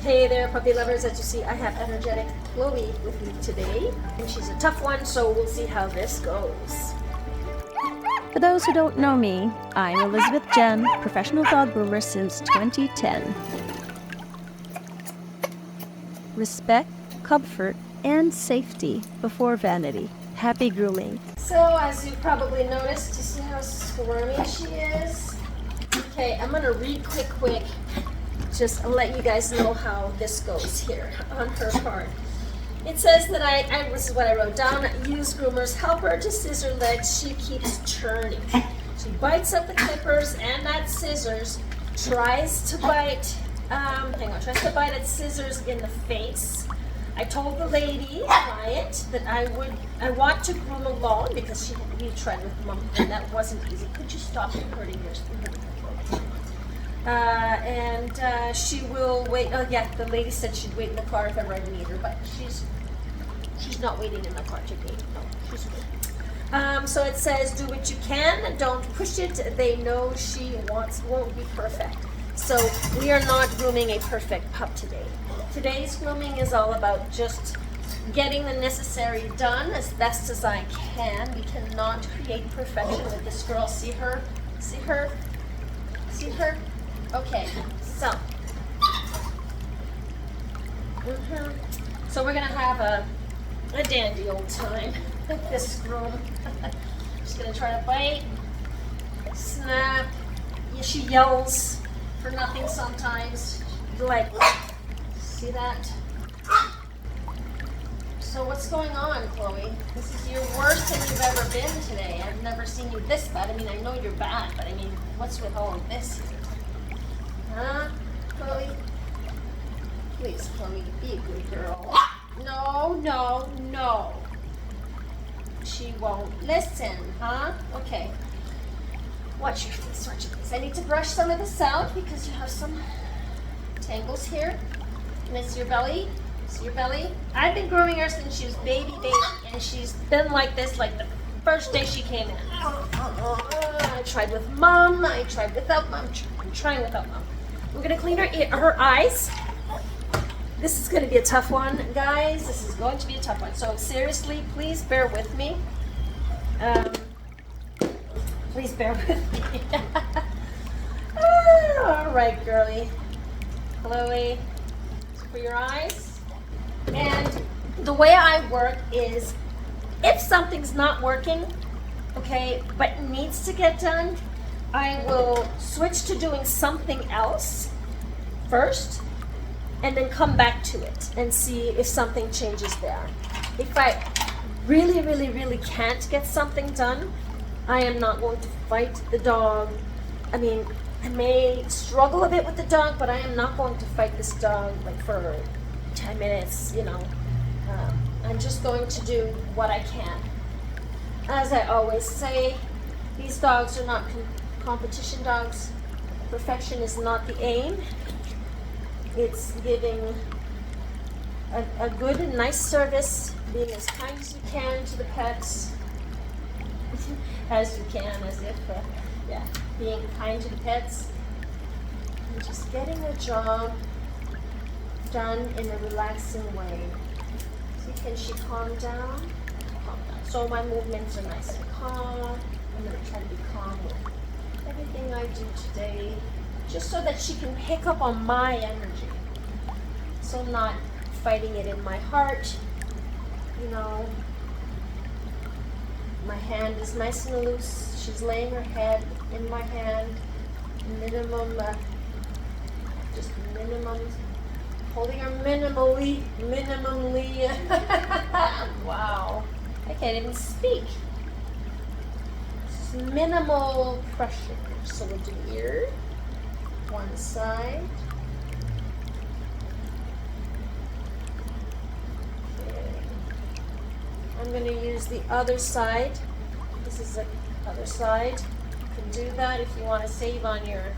Hey there, puppy lovers. As you see, I have energetic Chloe with me today, and she's a tough one, so we'll see how this goes. For those who don't know me, I'm Elizabeth Jenn, professional dog groomer since 2010. Respect, comfort, and safety before vanity. Happy grooming. So, as you probably noticed, you see how squirmy she is? Okay, I'm gonna read quick, just to let you guys know how this goes here on her part. It says that this is what I wrote down, use groomers, help her to scissor legs, she keeps churning. She bites up the clippers and that scissors, tries to bite at scissors in the face. I told the lady, client, that I want to groom alone because you tried with mom and that wasn't easy. Could you stop hurting your she will wait. Oh yeah, the lady said she'd wait in the car if ever I need her, but she's not waiting in the car today. No, she's good. So it says, do what you can, don't push it. They know she won't be perfect. So we are not grooming a perfect pup today. Today's grooming is all about just getting the necessary done as best as I can. We cannot create perfection with this girl. See her? See her? See her? Okay, so. So we're gonna have a dandy old time with this groom. She's gonna try to bite, snap. Yeah, she yells for nothing sometimes. Like, see that? So what's going on, Chloe? This is your worst that you've ever been today. I've never seen you this bad. I mean, I know you're bad, but I mean, what's with all of this here? Huh, Chloe? Please, Chloe, be a good girl. No. She won't listen, huh? Okay. Watch your face, watch your face. I need to brush some of this out because you have some tangles here. And it's your belly. See your belly? I've been grooming her since she was baby, and she's been like this like the first day she came in. I tried with mom, I tried without mom, I'm trying without mom. I'm gonna clean her eyes. This is gonna be a tough one, guys. This is going to be a tough one. So seriously, please bear with me. Please bear with me. All right, girly. Chloe, for your eyes. And the way I work is, if something's not working, okay, but needs to get done, I will switch to doing something else first and then come back to it and see if something changes there. If I really can't get something done, I am not going to fight the dog. I mean, I may struggle a bit with the dog, but I am not going to fight this dog like for 10 minutes, you know. I'm just going to do what I can. As I always say, these dogs are not competition dogs. Perfection is not the aim. It's giving a good and nice service, being as kind as you can to the pets, as you can, as if, being kind to the pets, and just getting the job done in a relaxing way. See, can she calm down? Calm down. So my movements are nice and calm. I'm going to try to be calm with everything I do today, just so that she can pick up on my energy. So I'm not fighting it in my heart, you know. My hand is nice and loose. She's laying her head in my hand. Minimum, holding her minimally. Wow, I can't even speak. Just minimal pressure. So we'll do ear, one side. I'm going to use the other side. This is the other side. You can do that if you want to save on your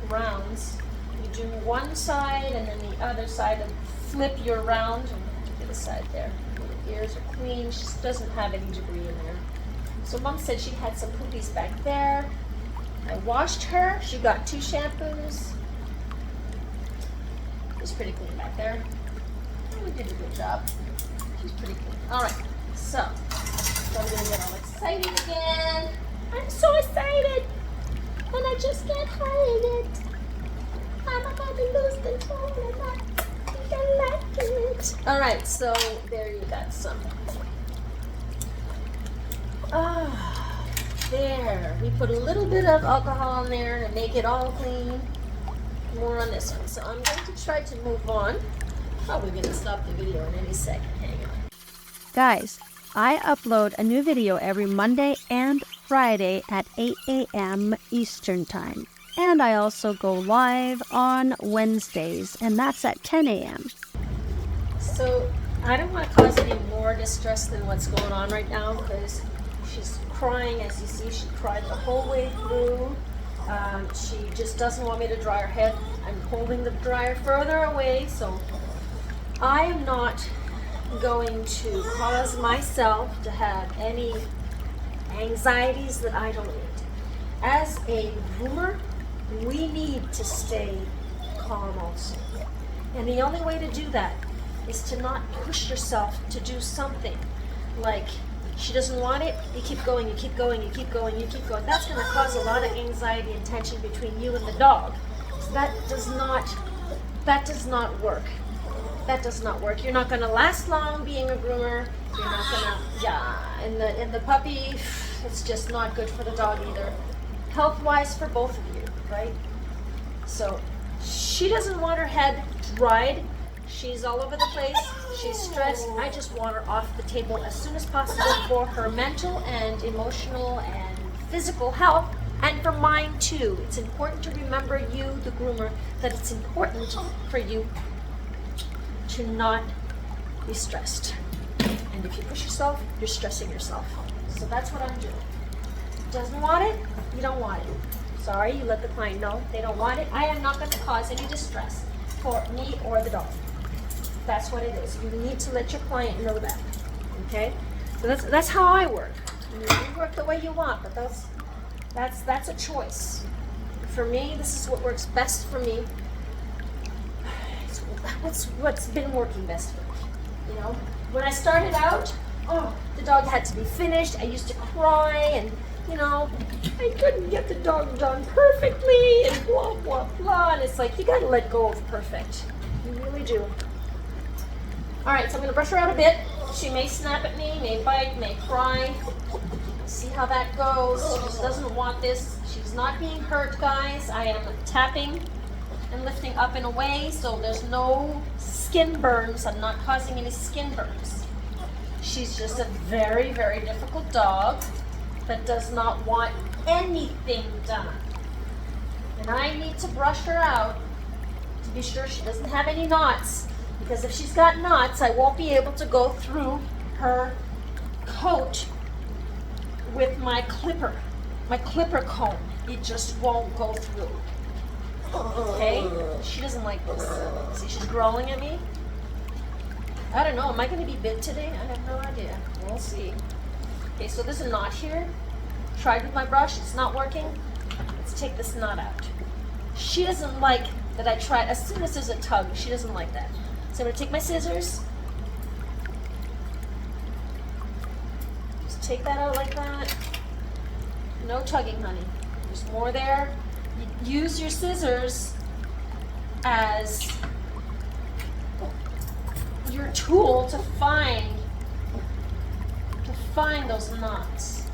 rounds. You do one side and then the other side and flip your round and get a side there. The ears are clean. She doesn't have any debris in there. So mom said she had some poopies back there. I washed her. She got 2 shampoos. She's pretty clean back there. We did a good job. She's pretty clean. All right, so I'm gonna get all excited again. I'm so excited, and I just can't hide it. I'm about to lose control, and I think I like it. All right, so there you got some. Ah, there. We put a little bit of alcohol in there to make it all clean. More on this one. So I'm going to try to move on. Probably going to stop the video in any second. Hang on. Guys, I upload a new video every Monday and Friday at 8 a.m. Eastern Time. And I also go live on Wednesdays, and that's at 10 a.m. So I don't want to cause any more distress than what's going on right now because she's crying. As you see, she cried the whole way through. She just doesn't want me to dry her head. I'm holding the dryer further away, so I am not going to cause myself to have any anxieties that I don't need. As a groomer, we need to stay calm also. And the only way to do that is to not push yourself to do something. Like, she doesn't want it, you keep going, you keep going, you keep going, you keep going. That's going to cause a lot of anxiety and tension between you and the dog. So that does not work. That does not work. You're not going to last long being a groomer. You're not going to, and the puppy, it's just not good for the dog either. Health-wise for both of you, right? So she doesn't want her head dried. She's all over the place. She's stressed. I just want her off the table as soon as possible for her mental and emotional and physical health, and for mine too. It's important to remember, you, the groomer, that it's important for you to not be stressed. And if you push yourself, you're stressing yourself. So that's what I'm doing. Doesn't want it? You don't want it. Sorry, you let the client know they don't want it. I am not going to cause any distress for me or the dog. That's what it is. You need to let your client know that. Okay? So that's how I work. You work the way you want, but that's a choice. For me, this is what works best for me. It's what's been working best for me. You know, when I started out, the dog had to be finished. I used to cry, and you know, I couldn't get the dog done perfectly, and blah blah blah. And it's like, you gotta let go of perfect. You really do. All right, so I'm gonna brush her out a bit. She may snap at me, may bite, may cry. See how that goes. She just doesn't want this. She's not being hurt, guys. I am tapping and lifting up and away, so there's no skin burns. I'm not causing any skin burns. She's just a very, very difficult dog that does not want anything done. And I need to brush her out to be sure she doesn't have any knots, because if she's got knots, I won't be able to go through her coat with my clipper comb. It just won't go through. Okay? She doesn't like this. See, she's growling at me. I don't know. Am I going to be bit today? I have no idea. We'll see. Okay, so there's a knot here. Tried with my brush. It's not working. Let's take this knot out. She doesn't like that I tried. As soon as there's a tug, she doesn't like that. So I'm going to take my scissors. Just take that out like that. No tugging, honey. There's more there. Use your scissors as your tool to find those knots.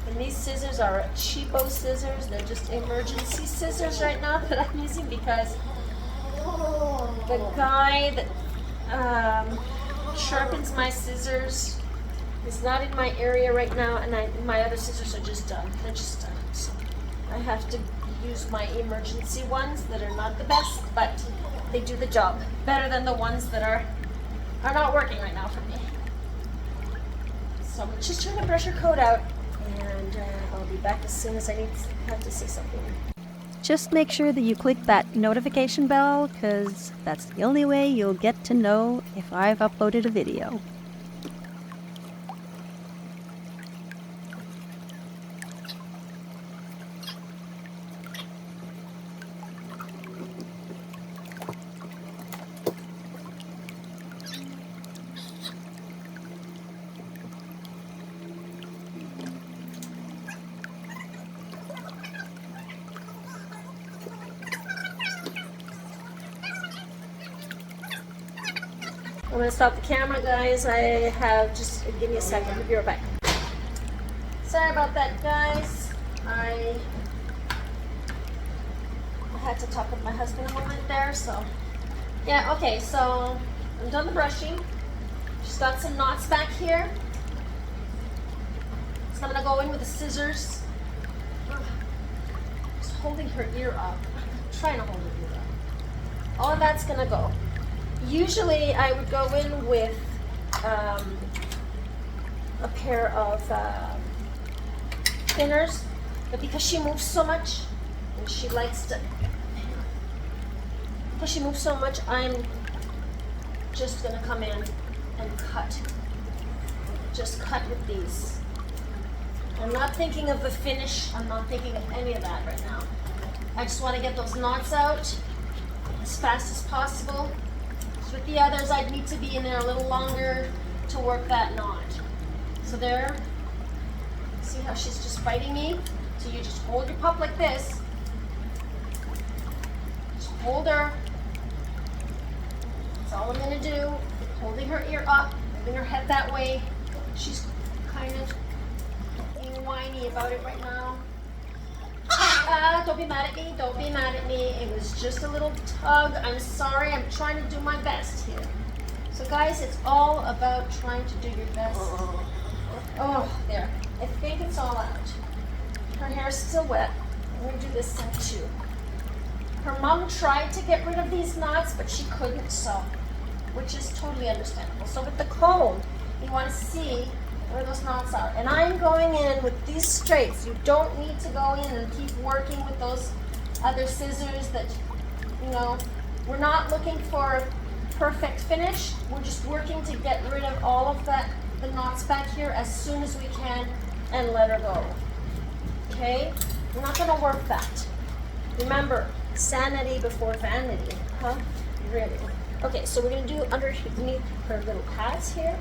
And these scissors are cheapo scissors. They're just emergency scissors right now that I'm using because the guy that sharpens my scissors is not in my area right now, and my other scissors are just done. They're just done. So I have to use my emergency ones that are not the best, but they do the job better than the ones that are not working right now for me. So I'm just trying to brush her coat out, and I'll be back as soon as I have to say something. Just make sure that you click that notification bell, because that's the only way you'll get to know if I've uploaded a video. I'm gonna stop the camera, guys. I have just give me a second. I'll be right back. Sorry about that, guys. I had to talk with my husband a moment there, so yeah. Okay, so I'm done the brushing. She's got some knots back here, so I'm gonna go in with the scissors. Just holding her ear up. I'm trying to hold her ear up. All of that's gonna go. Usually I would go in with a pair of thinners, but because she moves so much and she likes to, because she moves so much, I'm just gonna come in and cut. Just cut with these. I'm not thinking of the finish. I'm not thinking of any of that right now. I just want to get those knots out as fast as possible. With the others, I'd need to be in there a little longer to work that knot. So there, see how she's just fighting me? So you just hold your pup like this. Just hold her. That's all I'm gonna do. Holding her ear up, moving her head that way. She's kind of being whiny about it right now. Don't be mad at me, don't be mad at me. It was just a little tug. I'm sorry, I'm trying to do my best here. So guys, it's all about trying to do your best. Oh, there. I think it's all out. Her hair's still wet. I'm gonna do this side too. Her mom tried to get rid of these knots, but she couldn't, so, which is totally understandable. So with the comb, you wanna see where those knots are. And I'm going in with these straights. You don't need to go in and keep working with those other scissors that, you know, we're not looking for a perfect finish. We're just working to get rid of all of that, the knots back here as soon as we can and let her go. Okay? We're not gonna work that. Remember, sanity before vanity, huh? Really? Okay, so we're gonna do underneath her little pads here.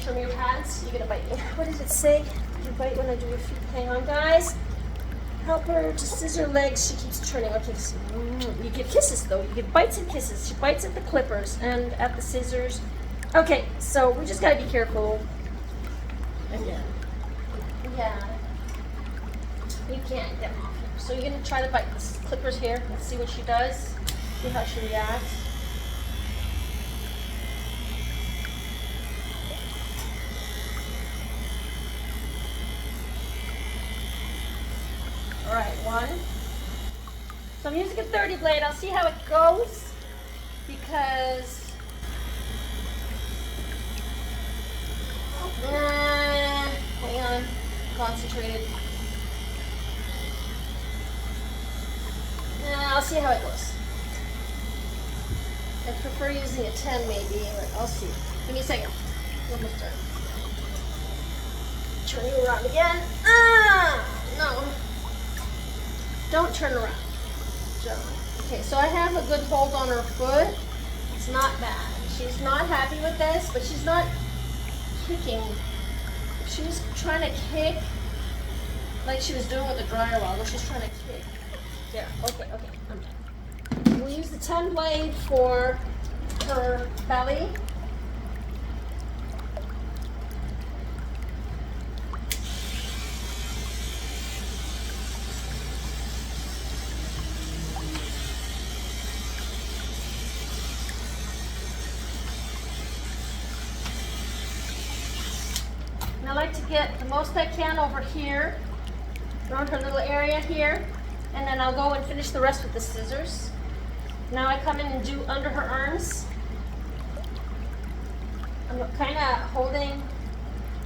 Show me your pads. You're gonna bite me. What does it say? You bite when I do your feet. Hang on, guys. Help her to scissor legs. She keeps turning. Okay, so, you give kisses though. You give bites and kisses. She bites at the clippers and at the scissors. Okay, so we just gotta be careful. Again. Yeah. You can't get them off here. So you're gonna try to bite the clippers here. Let's see what she does. See how she reacts. All right, one. So I'm using a 30 blade. I'll see how it goes because hang on, concentrated. I'll see how it goes. I prefer using a 10 maybe, but I'll see. Give me a second. Almost done. Turn you around again. No. Don't turn around. Okay, so I have a good hold on her foot. It's not bad. She's not happy with this, but she's not kicking. She was trying to kick like she was doing with the dryer while she's trying to kick. There, okay, I'm done. We'll use the 10 blade for her belly. And I like to get the most I can over here, around her little area here, and then I'll go and finish the rest with the scissors. Now I come in and do under her arms. I'm kind of holding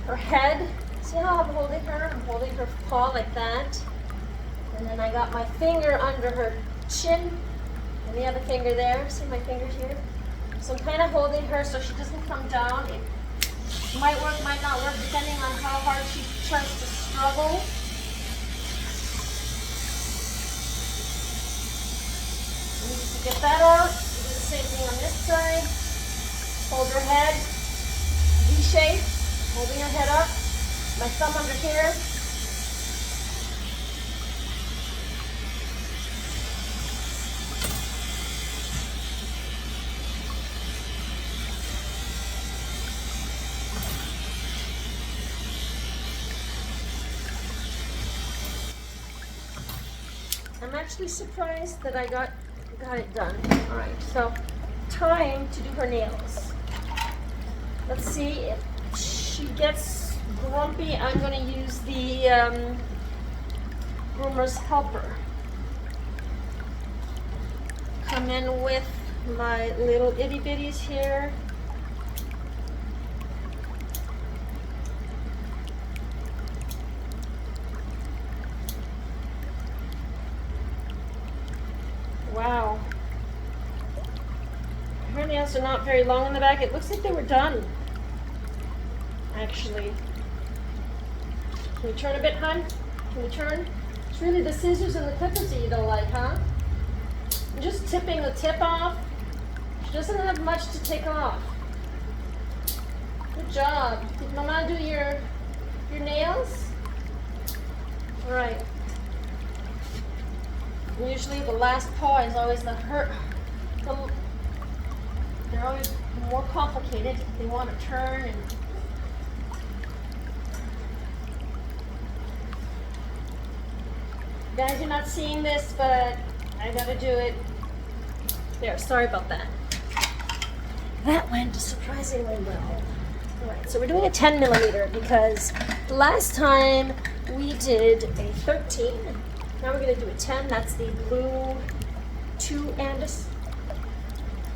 her head. See how I'm holding her? I'm holding her paw like that. And then I got my finger under her chin, and the other finger there. See my finger here? So I'm kind of holding her so she doesn't come down. It might work, might not work, depending on how hard she tries to struggle. To get that out, do the same thing on this side. Hold her head, V shape, holding her head up. My thumb under here. actually surprised that I got it done. All right, so time to do her nails. Let's see if she gets grumpy. I'm going to use the groomer's helper. Come in with my little itty bitties here. Wow. Her nails are not very long in the back. It looks like they were done, actually. Can we turn a bit, hon? Can we turn? It's really the scissors and the clippers that you don't like, huh? I'm just tipping the tip off. She doesn't have much to take off. Good job. Did Mama do your nails? All right. Usually the last paw is always they're always more complicated. They want to turn and guys, you're not seeing this, but I gotta do it. There, sorry about that. That went surprisingly well. Alright, so we're doing a 10 millimeter because last time we did a 13. Now we're going to do a 10. That's the blue 2 Andis.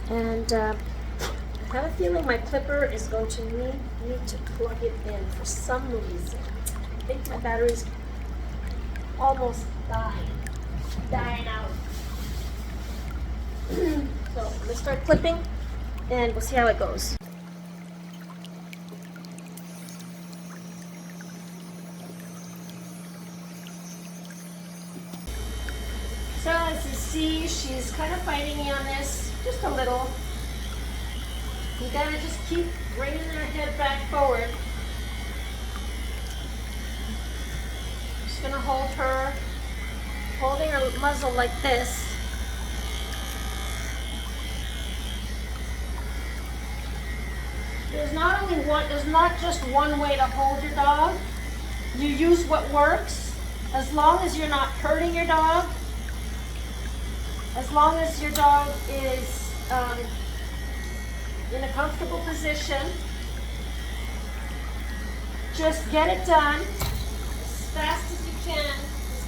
And I have a feeling my clipper is going to need to plug it in for some reason. I think my battery's almost dying out. So let's start clipping and we'll see how it goes. So as you see, she's kind of fighting me on this, just a little. You gotta just keep bringing her head back forward. Just gonna holding her muzzle like this. There's not just one way to hold your dog. You use what works, as long as you're not hurting your dog. As long as your dog is in a comfortable position, just get it done as fast as you can.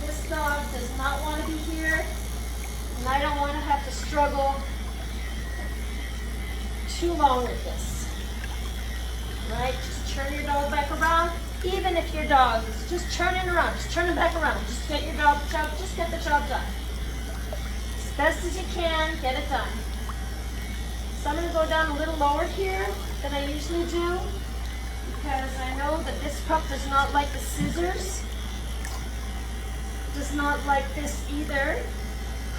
Because this dog does not want to be here, and I don't want to have to struggle too long with this. Right? Just turn your dog back around. Even if your dog is just turning around, just turn it back around. Just get the job done. Best as you can, get it done. So I'm going to go down a little lower here than I usually do because I know that this pup does not like the scissors. Does not like this either.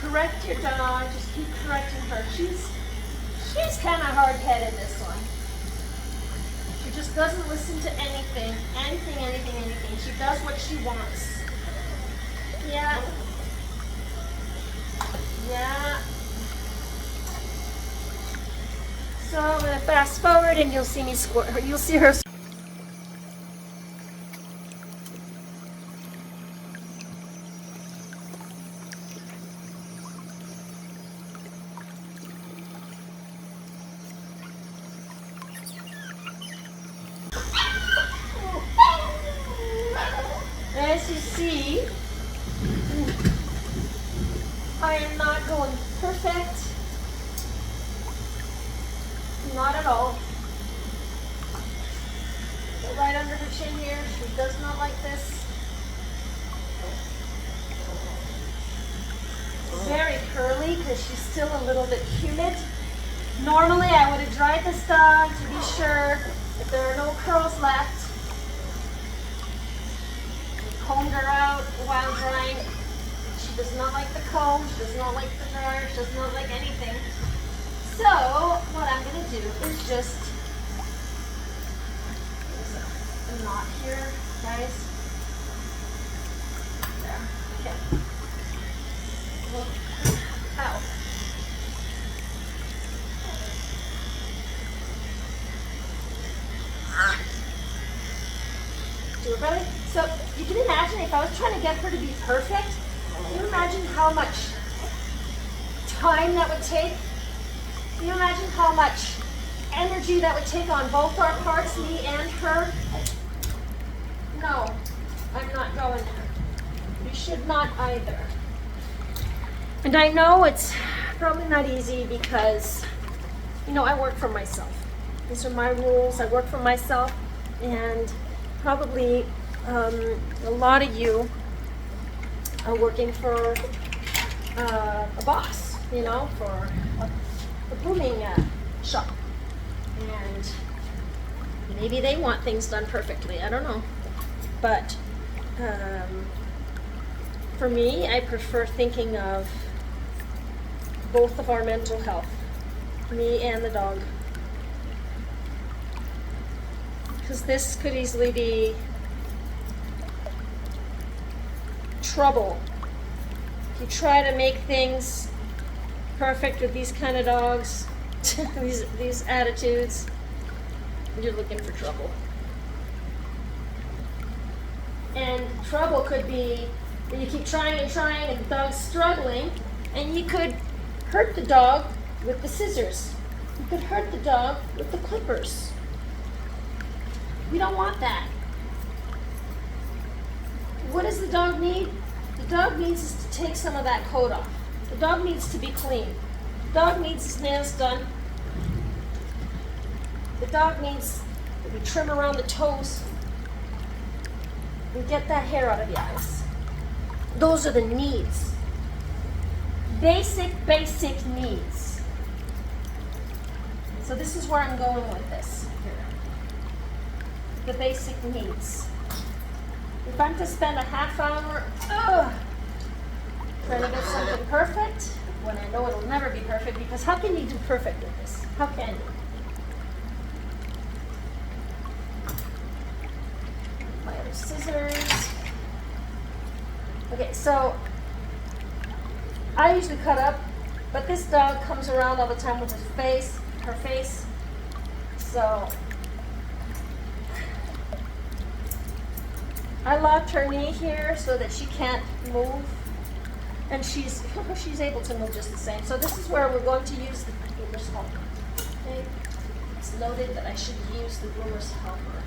Correct your dog, just keep correcting her. She's kind of hard-headed, this one. She just doesn't listen to anything. She does what she wants. Yeah. Yeah. So I'm going to fast forward and you'll see me squirt her. You'll see her. As you see, I am not going perfect. Not at all. Go right under her chin here. She does not like this. Very curly because she's still a little bit humid. Normally I would have dried this dog to be sure that there are no curls left. Combed her out while drying. She does not like the comb, she does not like the dryer, she does not like anything. So, what I'm going to do is just, there's a knot here, guys. There, okay. Ow. Do it better? So, you can imagine if I was trying to get her to be perfect, Can you imagine how much time that would take? Can you imagine how much energy that would take on both our parts, me and her? No, I'm not going there. You should not either. And I know it's probably not easy because, you know, I work for myself. These are my rules. I work for myself, and probably a lot of you are working for a boss, you know, for a grooming shop. And maybe they want things done perfectly. I don't know. But for me, I prefer thinking of both of our mental health, me and the dog. Because this could easily be trouble. If you try to make things perfect with these kind of dogs, these attitudes, you're looking for trouble. And trouble could be that you keep trying and trying and the dog's struggling, and you could hurt the dog with the scissors. You could hurt the dog with the clippers. We don't want that. What does the dog need? The dog needs us to take some of that coat off. The dog needs to be clean. The dog needs his nails done. The dog needs that we trim around the toes and get that hair out of the eyes. Those are the needs. Basic needs. So this is where I'm going with this. The basic needs. If I'm to spend a half hour trying to get something perfect, when I know it'll never be perfect, because how can you do perfect with this? How can you? My other scissors. Okay, so I usually cut up, but this dog comes around all the time with her face. So I locked her knee here so that she can't move, and she's able to move just the same. So this is where we're going to use the groomer's helper. Okay, it's noted that I should use the groomer's helper.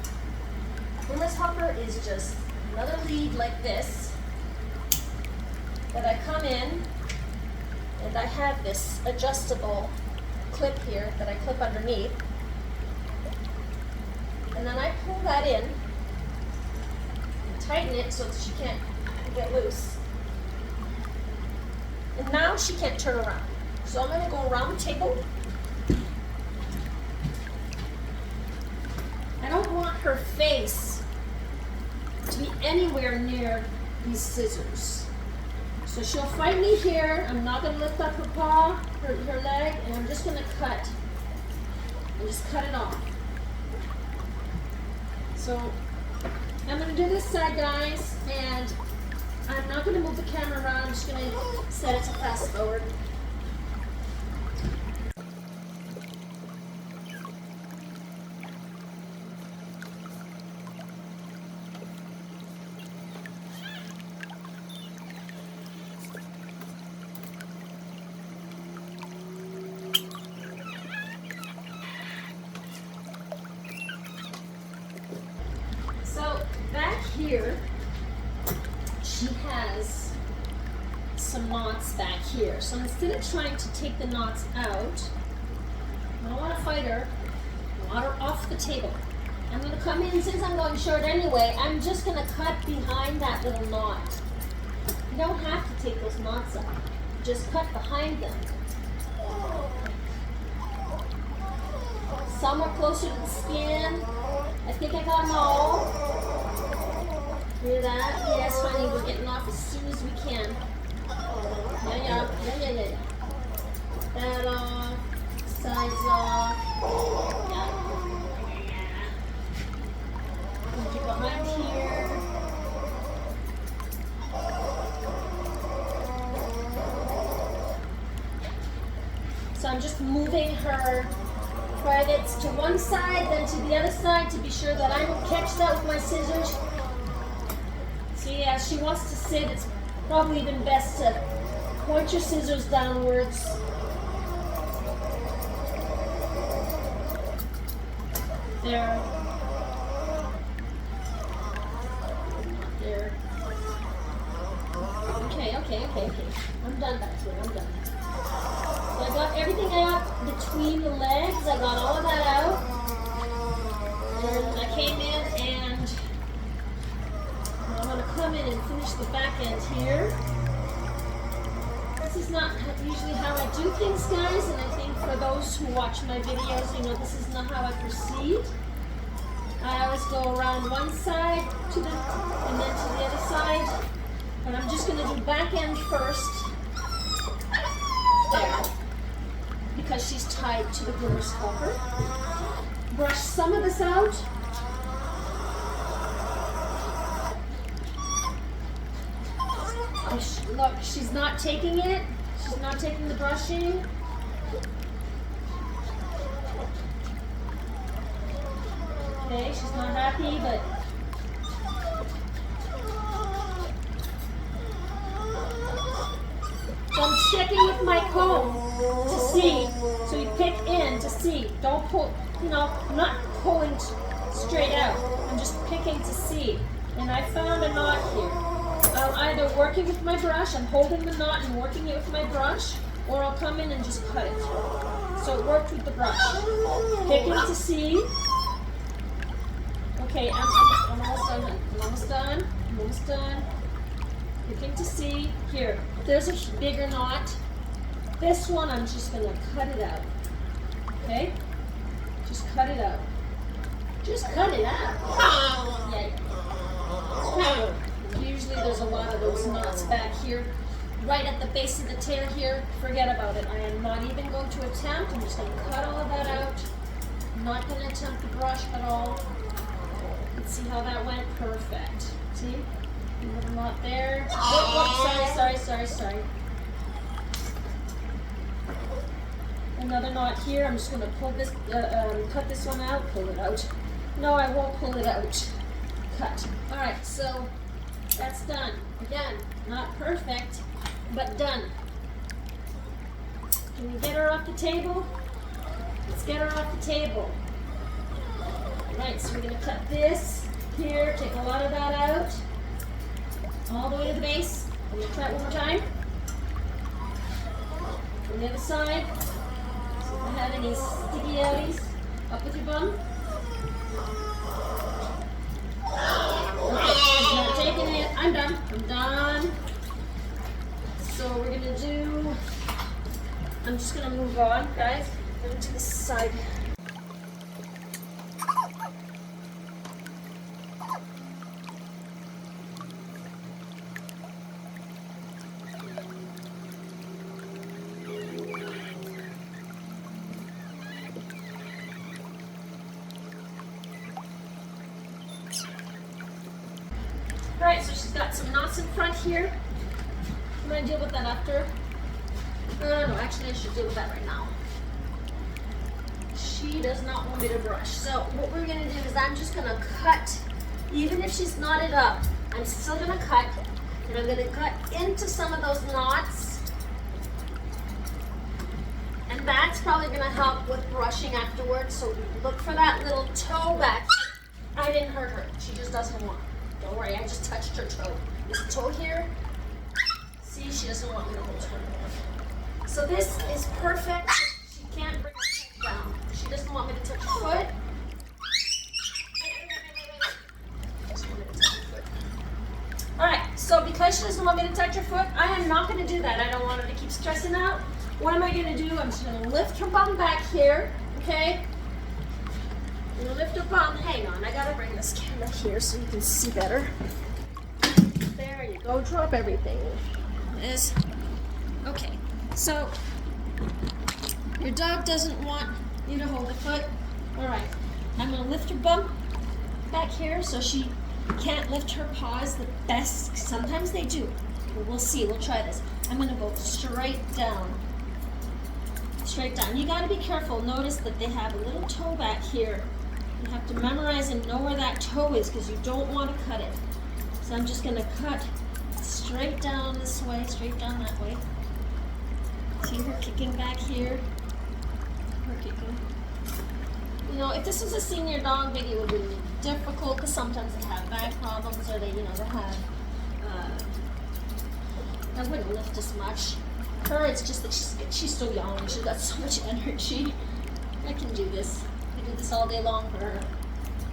Groomer's helper is just another lead like this that I come in, and I have this adjustable clip here that I clip underneath, and then I pull that in and tighten it so that she can't get loose. And now she can't turn around. So I'm going to go around the table. I don't want her face to be anywhere near these scissors. So she'll fight me here. I'm not going to lift up her paw, her leg, and I'm just going to cut. And just cut it off. So I'm going to do this side, guys, and I'm not going to move the camera around. I'm just going to set it to fast forward. So back here, she has some knots back here. So instead of trying to take the knots out, I don't want to fight her. I want her off the table. I'm going to come in, since I'm going short anyway, I'm just going to cut behind that little knot. You don't have to take those knots out. Just cut behind them. Some are closer to the skin. I think I got them all. Hear that? Yes, honey, we're getting off as soon as we can. Yeah. That off. Sides off. Yeah. Get behind here. So I'm just moving her privates to one side, then to the other side to be sure that I don't catch that with my scissors. See, as she wants to sit, it's Probably even best to point your scissors downwards. There. There. Okay. I'm done back here. I'm done. So I got everything out between the legs. I got all of that out. And I came in and I'm going to come in and finish the back end here. This is not usually how I do things, guys, and I think for those who watch my videos, you know, this is not how I proceed. I always go around one side and then to the other side. And I'm just going to do back end first. There. Because she's tied to the groomer's helper. Brush some of this out. Look, she's not taking it. She's not taking the brushing. Okay, she's not happy, but so I'm checking with my comb to see. So you pick in to see. Don't pull, you know, I'm not pulling straight out. I'm just picking to see. And I found a knot here. I'm either working with my brush, I'm holding the knot and working it with my brush, or I'll come in and just cut it. So it worked with the brush. Picking to see. Okay, I'm almost done. I'm almost done. I'm almost done. Picking to see. Here, there's a bigger knot. This one, I'm just going to cut it out. Okay? Just cut it out. Just cut it out. Yeah. Usually there's a lot of those knots back here. Right at the base of the tail here. Forget about it. I am not even going to attempt. I'm just going to cut all of that out. I'm not going to attempt the brush at all. Let's see how that went. Perfect. See? A little knot there. Sorry. Another knot here. I'm just going to pull this, cut this one out. Pull it out. No, I won't pull it out. Cut. All right, so that's done. Again, not perfect, but done. Can we get her off the table? Let's get her off the table. Right, so we're going to cut this here, take a lot of that out, all the way to the base. I'm going to try it one more time. From the other side, see if I have any sticky outies. Up with your bum. Okay, I'm not taking it. I'm done. So we're going to do, I'm just going to move on, guys. Go to the side. Alright, so she's got some knots in front here. I'm going to deal with that after. No, actually I should deal with that right now. She does not want me to brush. So what we're going to do is I'm just going to cut, even if she's knotted up, I'm still going to cut. And I'm going to cut into some of those knots. And that's probably going to help with brushing afterwards. So look for that little toe back. I didn't hurt her. She just doesn't want. Don't worry, I just touched her toe. This toe here, see, she doesn't want me to hold her. So this is perfect. She can't bring her head down. She doesn't want me to touch her foot. Alright, so because she doesn't want me to touch her foot, I am not going to do that. I don't want her to keep stressing out. What am I going to do? I'm just going to lift her bum back here, okay? I'm going to lift her bum. Hang on, I got to bring this camera here so you can see better. There you go. Drop everything. This. Okay, so your dog doesn't want you to hold the foot. Alright, I'm going to lift her bum back here so she can't lift her paws the best. Sometimes they do, but we'll see. We'll try this. I'm going to go straight down. Straight down. You got to be careful. Notice that they have a little toe back here. You have to memorize and know where that toe is because you don't want to cut it. So I'm just going to cut straight straight down this way, straight down that way. See her kicking back here. Her kicking. You know, if this was a senior dog, maybe it would be a little difficult because sometimes they have back problems or they have, I wouldn't lift as much. Her, it's just that she's so young. She's got so much energy. I can do this. I do this all day long for her.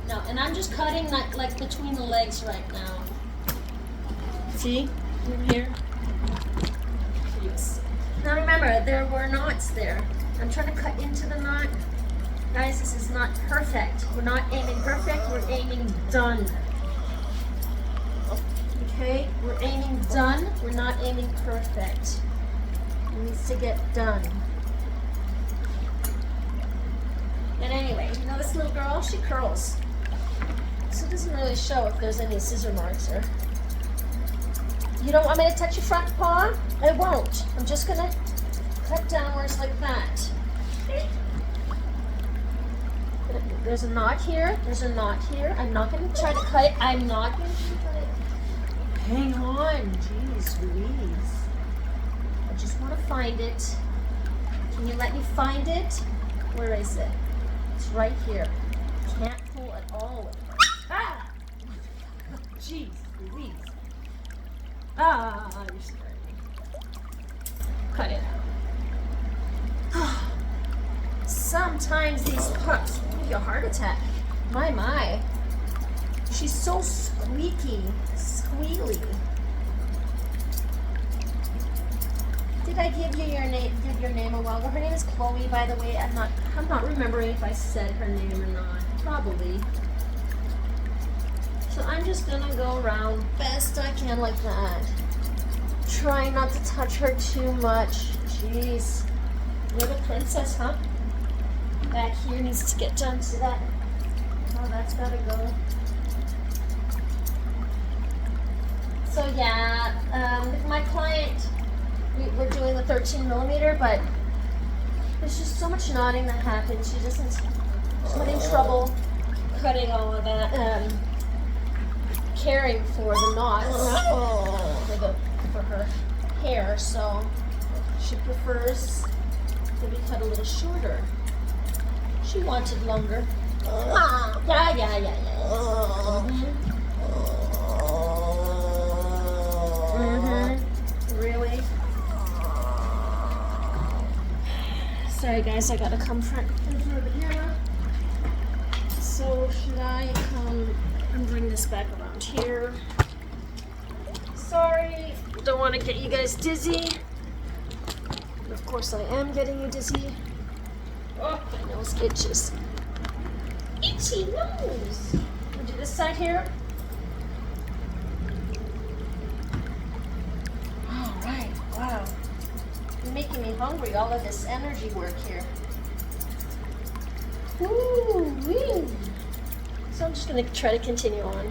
No, and I'm just cutting like between the legs right now. See? In here. Yes. Now remember, there were knots there. I'm trying to cut into the knot. Guys, this is not perfect. We're not aiming perfect, we're aiming done. Okay? We're aiming done, we're not aiming perfect. It needs to get done. And anyway, you know this little girl, she curls. So it doesn't really show if there's any scissor marks or... You don't want me to touch your front paw? I won't. I'm just gonna cut downwards like that. Okay? There's a knot here. There's a knot here. I'm not gonna try to cut it. I'm not gonna try to cut it. Hang on. Jeez Louise. I just want to find it. Can you let me find it? Where is it? It's right here. Can't pull at all. Ah! Jeez Louise. Ah, you're scaring me. Cut it out. Sometimes these pups give you a heart attack. My. She's so squeaky, squealy. Did I give you your name a while ago? Her name is Chloe, by the way. I'm not remembering if I said her name or not. Probably. So I'm just gonna go around best I can like that. Try not to touch her too much. Jeez. You're the princess, huh? Back here needs to get done to that. Oh, that's gotta go. So yeah, with my client, we're doing the 13 millimeter, but there's just so much knotting that happens. She's having trouble cutting all of that, caring for the knots for her hair, so she prefers to be cut a little shorter. She wanted longer. Yeah. Really? Sorry guys, I gotta come front in front of the camera. So should I come and bring this back around here? Sorry, don't want to get you guys dizzy. But of course I am getting you dizzy. Oh, my nose itches. Itchy nose. We'll do this side here. All right, wow. You're making me hungry, all of this energy work here. Woo-wee. So I'm just gonna try to continue on.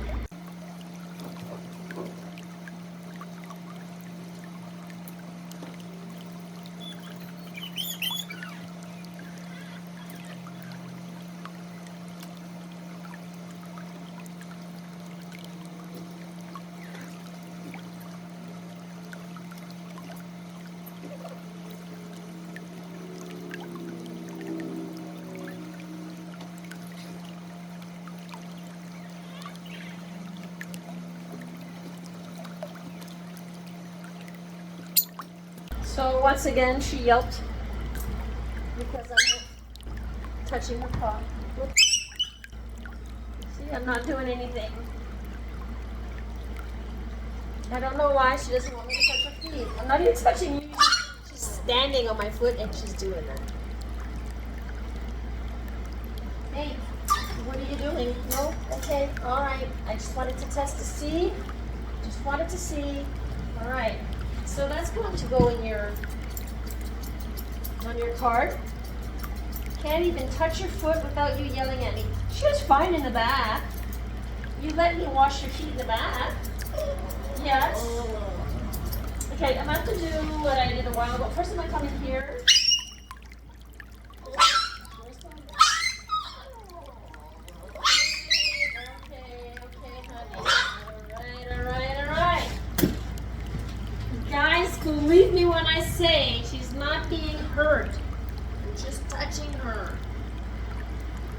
So once again, she yelped because I'm not touching her paw. Whoops. See, I'm not doing anything. I don't know why she doesn't want me to touch her feet. I'm not even touching you. She's standing on my foot and she's doing that. Hey, what are you doing? No? Okay, all right. I just wanted to test to see. Just wanted to see. All right. So that's going to go in on your card. Can't even touch your foot without you yelling at me. She was fine in the bath. You let me wash your feet in the bath. Yes. Okay, I'm about to do what I did a while ago. First I'm going to come in here. Okay, honey. All right. say, she's not being hurt. I'm just touching her.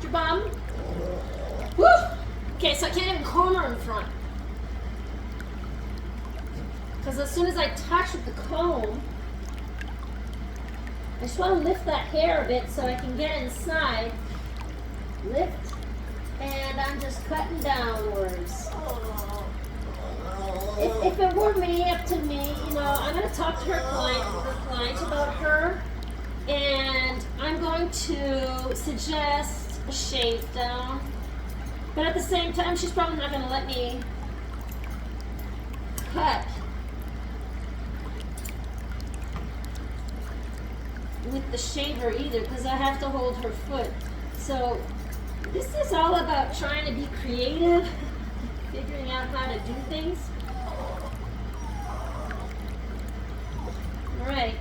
Your bum? Woo! Okay, so I can't even comb her in front. Because as soon as I touch with the comb, I just want to lift that hair a bit so I can get inside. Lift, and I'm just cutting downwards. If it were me, up to me, you know, I'm going to talk to her client about her, and I'm going to suggest a shave down. But at the same time, she's probably not going to let me cut with the shaver either, because I have to hold her foot. So this is all about trying to be creative, figuring out how to do things. All right,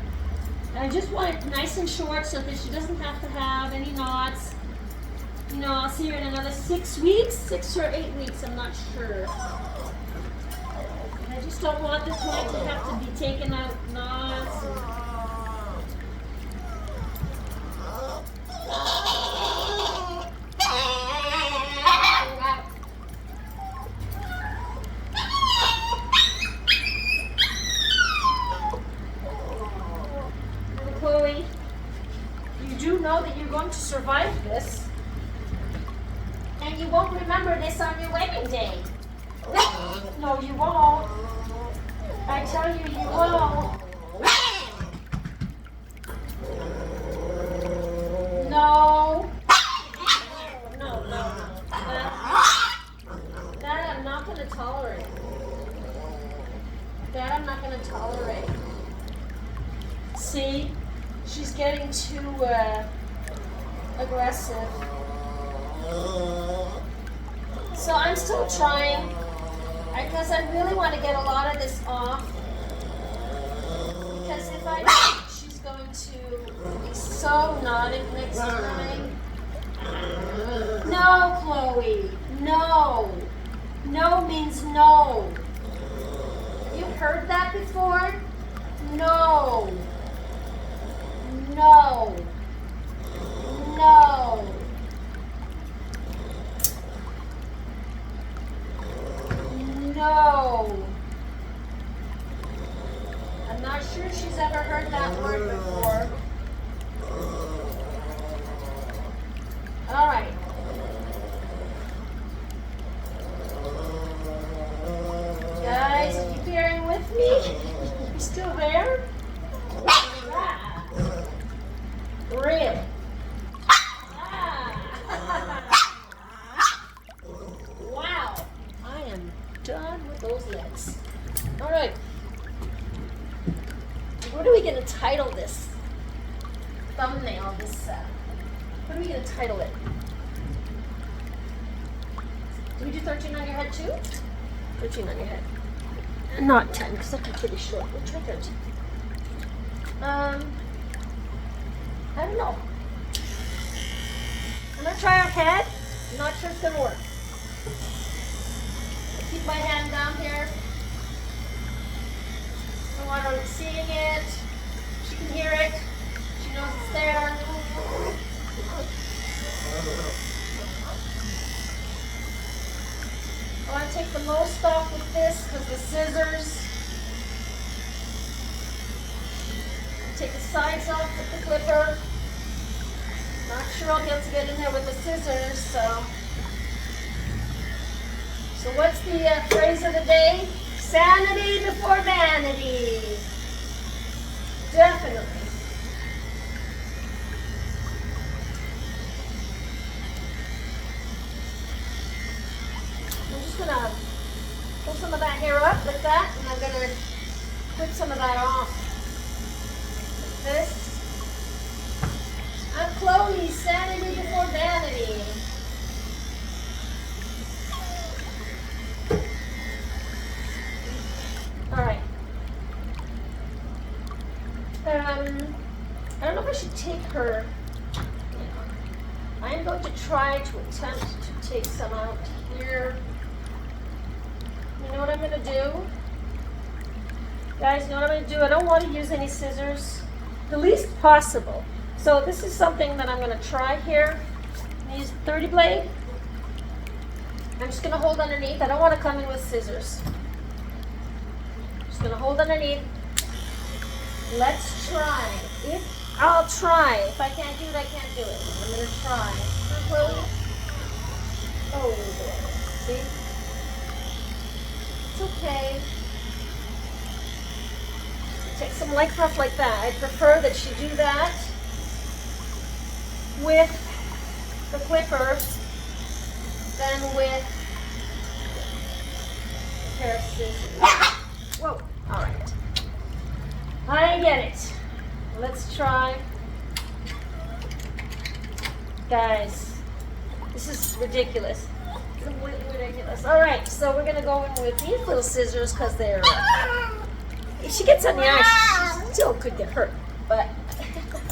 I just want it nice and short so that she doesn't have to have any knots. You know, I'll see her in another 6 weeks, 6 or 8 weeks, I'm not sure. I just don't want this one to have to be taken out knots. Chloe, you do know that you're going to survive this. And you won't remember this on your wedding day. No, you won't. I tell you, you won't. No. No. That I'm not going to tolerate. That I'm not going to tolerate. See? She's getting too aggressive. So I'm still trying, because I really want to get a lot of this off. Because if I don't, she's going to be so naughty next time. No, Chloe. No. No means no. You've heard that before? No. No. No. No. I'm not sure she's ever heard that word before. All right. Guys, are you bearing with me? You still there? Really? Wow. I am done with those legs. All right. What are we going to title this thumbnail? What are we going to title it? Do we do 13 on your head too? 13 on your head. Not 10, because that'd be pretty short. We'll try 13. I don't know. I'm going to try her head. I'm not sure it's going to work. Keep my hand down here. I want her seeing it. She can hear it. She knows it's there. I want to take the most off with this because the scissors. Take the sides off with the clipper. Not sure I'll be able to get in there with the scissors, so. So what's the phrase of the day? Sanity before vanity. Definitely. I'm just gonna pull some of that hair up like that, and I'm gonna clip some of that off. Like this. I'm Chloe, sanity before vanity. Alright. I don't know if I should take her. I'm going to try to attempt to take some out here. You know what I'm going to do? Guys, you know what I'm going to do? I don't want to use any scissors. The least possible. So this is something that I'm going to try here. I'm going to use the 30 blade. I'm just going to hold underneath. I don't want to come in with scissors. Just going to hold underneath. Let's try. I'll try. If I can't do it, I can't do it. I'm going to try. Chloe. Oh, boy. See? It's okay. Take some light stuff like that. I prefer that she do that with the clipper than with a pair of scissors. Whoa, all right. I get it. Let's try. Guys, this is ridiculous. Completely ridiculous. All right, so we're gonna go in with these little scissors because they're, if she gets on the ice, she still could get hurt, but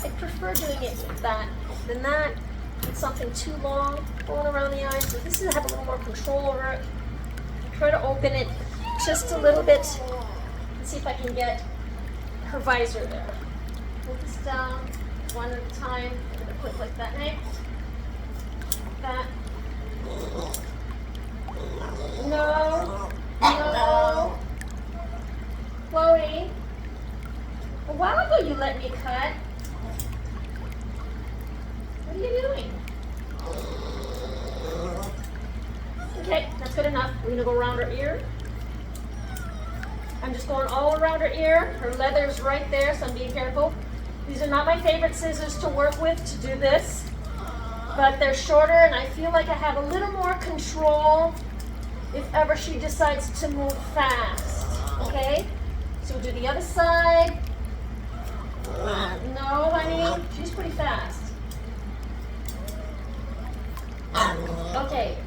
I prefer doing it with that than that. It's something too long going around the eyes. So this is to have a little more control over it. Try to open it just a little bit and see if I can get her visor there. Put this down one at a time. I'm gonna put it like that next. Like that. No. No. Chloe, a while ago you let me cut. What are you doing? Okay, that's good enough. We're gonna go around her ear. I'm just going all around her ear. Her leather's right there, so I'm being careful. These are not my favorite scissors to work with to do this, but they're shorter and I feel like I have a little more control if ever she decides to move fast, okay? So we'll do the other side. No, honey, she's pretty fast. Okay,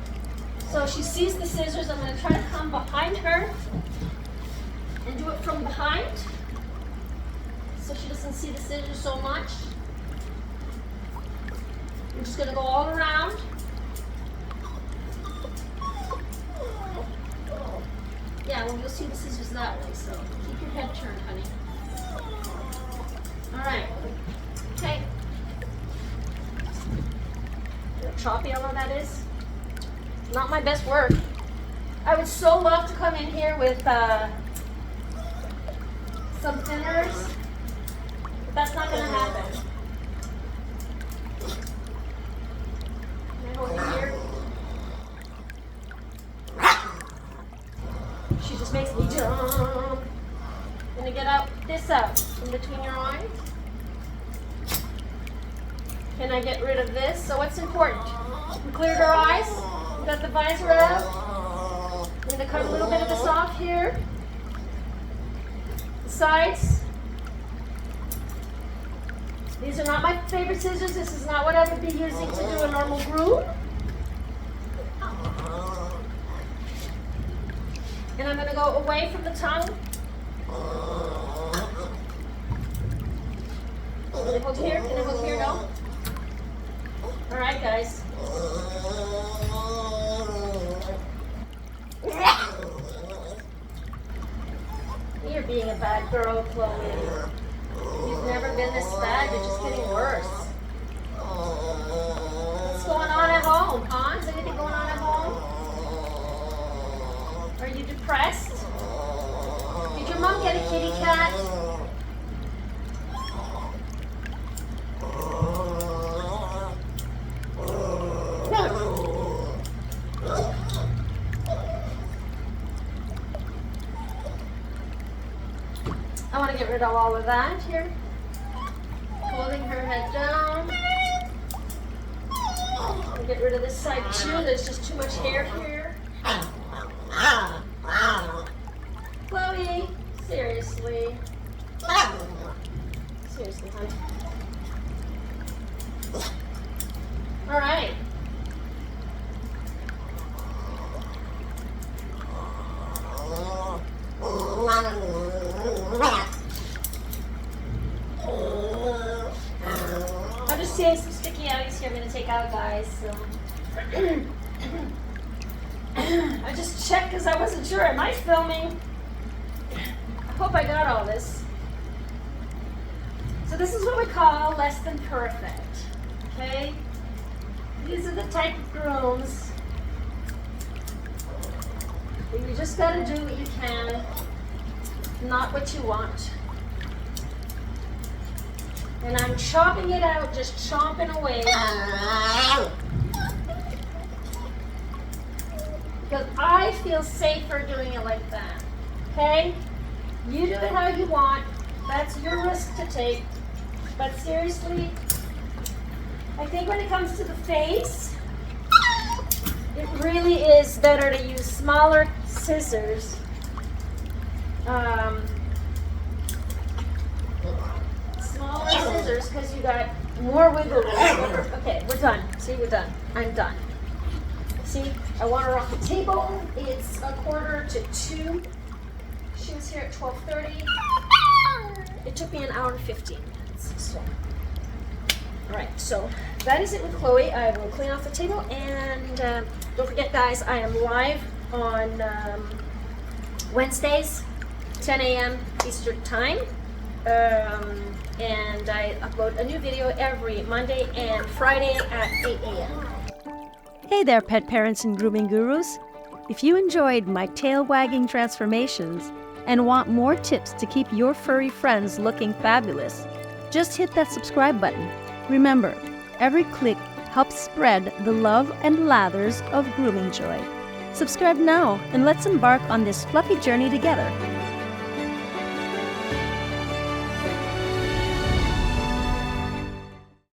so she sees the scissors. I'm gonna try to come behind her and do it from behind so she doesn't see the scissors so much. We're just gonna go all around. Yeah, well, you'll see the scissors that way, so keep your head turned, honey. All right. Okay. See how choppy all of that is? Not my best work. I would so love to come in here with some thinners, but that's not going to happen. Can I hold you here? She just makes me jump. I'm going to get this out in between your eyes. Can I get rid of this? So what's important? We cleared our eyes. We got the visor out. I'm going to cut a little bit of this off here. The sides. These are not my favorite scissors. This is not what I would be using to do a normal groom. And I'm going to go away from the tongue. Can I hold here? Can I hold here? No? All right, guys. You're being a bad girl, Chloe. You've never been this bad. You're just getting worse. What's going on at home, huh? Is anything going on at home? Are you depressed? Did your mom get a kitty cat? I want to get rid of all of that here. Holding her head down. I'll get rid of this side too. There's just too much hair here. Chloe, seriously. Seriously, honey. All right. I'm just seeing some sticky outies here I'm going to take out, guys. So. I just checked because I wasn't sure. Am I filming? hope I got all this. So this is what we call less than perfect, okay? These are the type of grooms that you just gotta do what you can, not what you want. And I'm chopping it out, just chomping away. Because I feel safer doing it like that, okay? You do it how you want. That's your risk to take. But seriously, I think when it comes to the face, it really is better to use smaller scissors. Smaller scissors because you got more wiggle room. Okay, we're done. See, we're done. I'm done. See, I want her off the table. It's 1:45. She was here at 12:30. It took me an hour and 15 minutes. So, all right. So that is it with Chloe. I will clean off the table, and don't forget, guys, I am live on Wednesdays, 10 a.m. Eastern Time. And I upload a new video every Monday and Friday at 8 a.m. Hey there, pet parents and grooming gurus. If you enjoyed my tail-wagging transformations and want more tips to keep your furry friends looking fabulous, just hit that subscribe button. Remember, every click helps spread the love and lathers of grooming joy. Subscribe now and let's embark on this fluffy journey together.